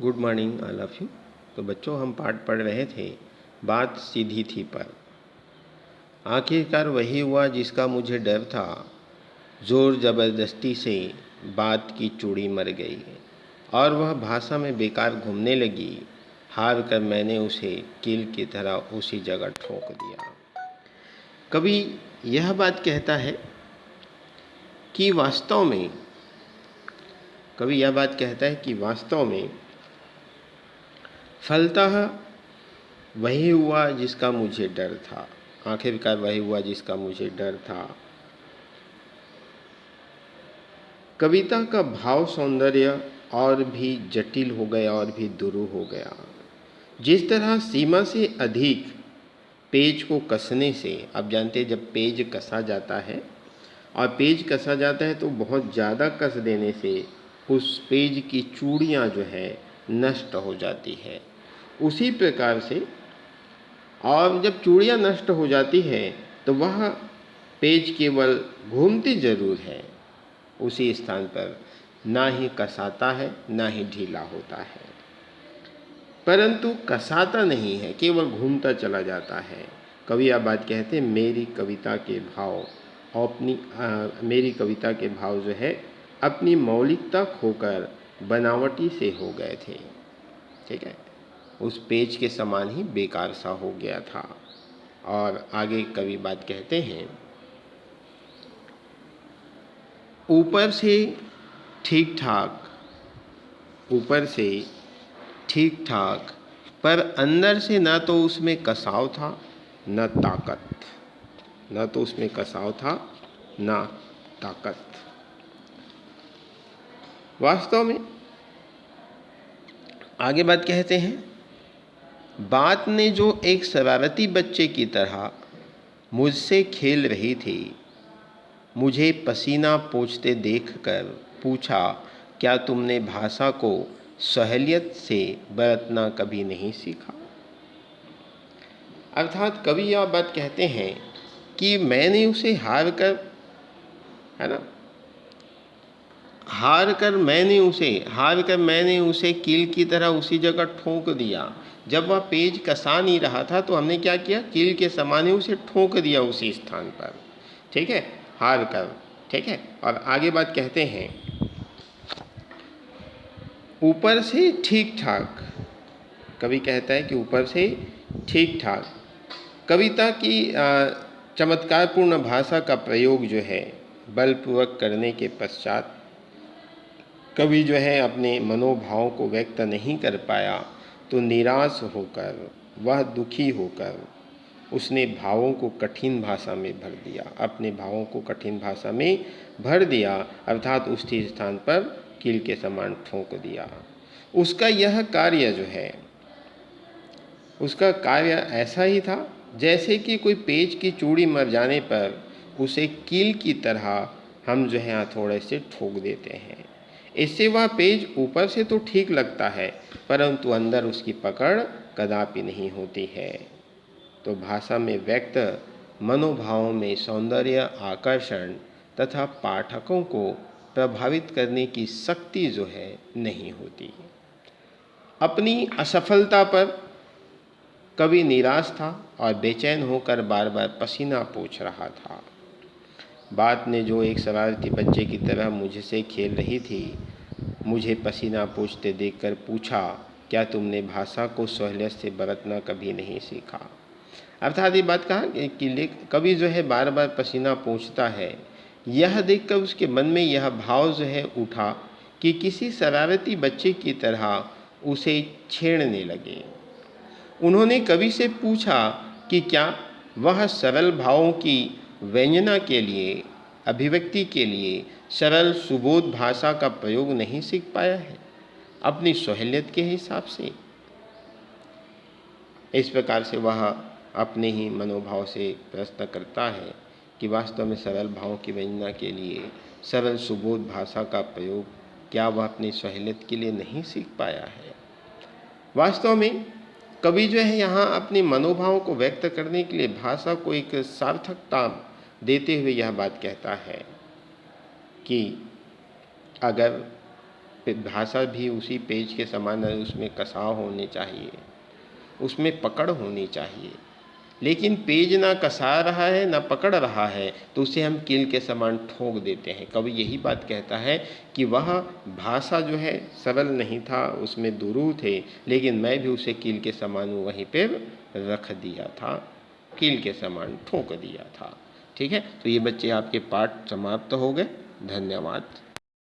Good morning all of you. तो बच्चों, हम पाठ पढ़ रहे थे बात सीधी थी पर। आखिरकार वही हुआ जिसका मुझे डर था, ज़ोर ज़बरदस्ती से बात की चूड़ी मर गई और वह भाषा में बेकार घूमने लगी। हार कर मैंने उसे कील की तरह उसी जगह ठोक दिया। कवि यह बात कहता है कि वास्तव में फलतः वही हुआ जिसका मुझे डर था। आखिरकार वही हुआ जिसका मुझे डर था। कविता का भाव सौंदर्य और भी जटिल हो गया और भी दुरूह हो गया। जिस तरह सीमा से अधिक पेज को कसने से, आप जानते हैं जब पेज कसा जाता है और पेज कसा जाता है तो बहुत ज़्यादा कस देने से उस पेज की चूड़ियाँ जो है नष्ट हो जाती है। उसी प्रकार से और जब चूड़ियाँ नष्ट हो जाती है तो वह पेज केवल घूमती ज़रूर है, उसी स्थान पर ना ही कसाता है ना ही ढीला होता है, परंतु कसाता नहीं है, केवल घूमता चला जाता है। कवि यह बात कहते हैं, मेरी कविता के भाव जो है अपनी मौलिकता खोकर बनावटी से हो गए थे। ठीक है, उस पेज के समान ही बेकार सा हो गया था। और आगे कवि बात कहते हैं, ऊपर से ठीक ठाक पर अंदर से ना तो उसमें कसाव था न ताकत। वास्तव में आगे बात कहते हैं, बात ने जो एक शरारती बच्चे की तरह मुझसे खेल रही थी, मुझे पसीना पोंछते देखकर पूछा, क्या तुमने भाषा को सहेलियत से बरतना कभी नहीं सीखा? अर्थात कवि यह बात कहते हैं कि मैंने उसे हार कर मैंने उसे कील की तरह उसी जगह ठोक दिया। जब वह पेज कसा नहीं रहा था तो हमने क्या किया, कील के समान ही उसे ठोक दिया उसी स्थान पर। ठीक है, हार कर। ठीक है, और आगे बात कहते हैं, ऊपर से ठीक ठाक। कवि कहता है कि ऊपर से ठीक ठाक कविता की चमत्कारपूर्ण भाषा का प्रयोग जो है बलपूर्वक करने के पश्चात कवि जो है अपने मनोभावों को व्यक्त नहीं कर पाया तो निराश होकर, वह दुखी होकर उसने भावों को कठिन भाषा में भर दिया, अपने भावों को कठिन भाषा में भर दिया, अर्थात उसी स्थान पर कील के समान ठोक दिया। उसका यह कार्य जो है, उसका कार्य ऐसा ही था जैसे कि कोई पेज की चूड़ी मर जाने पर उसे कील की तरह हम जो है हथौड़े से ठोक देते हैं। इससे वह पेज ऊपर से तो ठीक लगता है परंतु अंदर उसकी पकड़ कदापि नहीं होती है। तो भाषा में व्यक्त मनोभावों में सौंदर्य, आकर्षण तथा पाठकों को प्रभावित करने की शक्ति जो है नहीं होती। अपनी असफलता पर कवि निराश था और बेचैन होकर बार बार पसीना पोंछ रहा था। बात ने जो एक शरारती बच्चे की तरह मुझसे खेल रही थी, मुझे पसीना पोंछते देखकर पूछा, क्या तुमने भाषा को सहेलियत से बरतना कभी नहीं सीखा? अर्थात ये बात कहा कि कवि जो है बार बार पसीना पोंछता है। यह देखकर उसके मन में यह भाव जो है उठा कि किसी शरारती बच्चे की तरह उसे छेड़ने लगे। उन्होंने कवि से पूछा कि क्या वह सरल भावों की व्यंजना के लिए, अभिव्यक्ति के लिए सरल सुबोध भाषा का प्रयोग नहीं सीख पाया है अपनी सहेलियत के हिसाब से। इस प्रकार से वह अपने ही मनोभाव से प्रश्न करता है कि वास्तव में सरल भावों की व्यंजना के लिए सरल सुबोध भाषा का प्रयोग क्या वह अपनी सहेलियत के लिए नहीं सीख पाया है। वास्तव में कवि जो है यहाँ अपने मनोभावों को व्यक्त करने के लिए भाषा को एक सार्थकता देते हुए यह बात कहता है कि अगर भाषा भी उसी पेज के समान है, उसमें कसाव होने चाहिए, उसमें पकड़ होनी चाहिए। लेकिन पेज ना कसा रहा है ना पकड़ रहा है तो उसे हम कील के समान ठोक देते हैं। कवि यही बात कहता है कि वह भाषा जो है सरल नहीं था, उसमें दुरू थे, लेकिन मैं भी उसे कील के समान वहीं पर रख दिया था, कील के समान ठोक दिया था। ठीक है, तो ये बच्चे आपके पाठ समाप्त हो गए। धन्यवाद।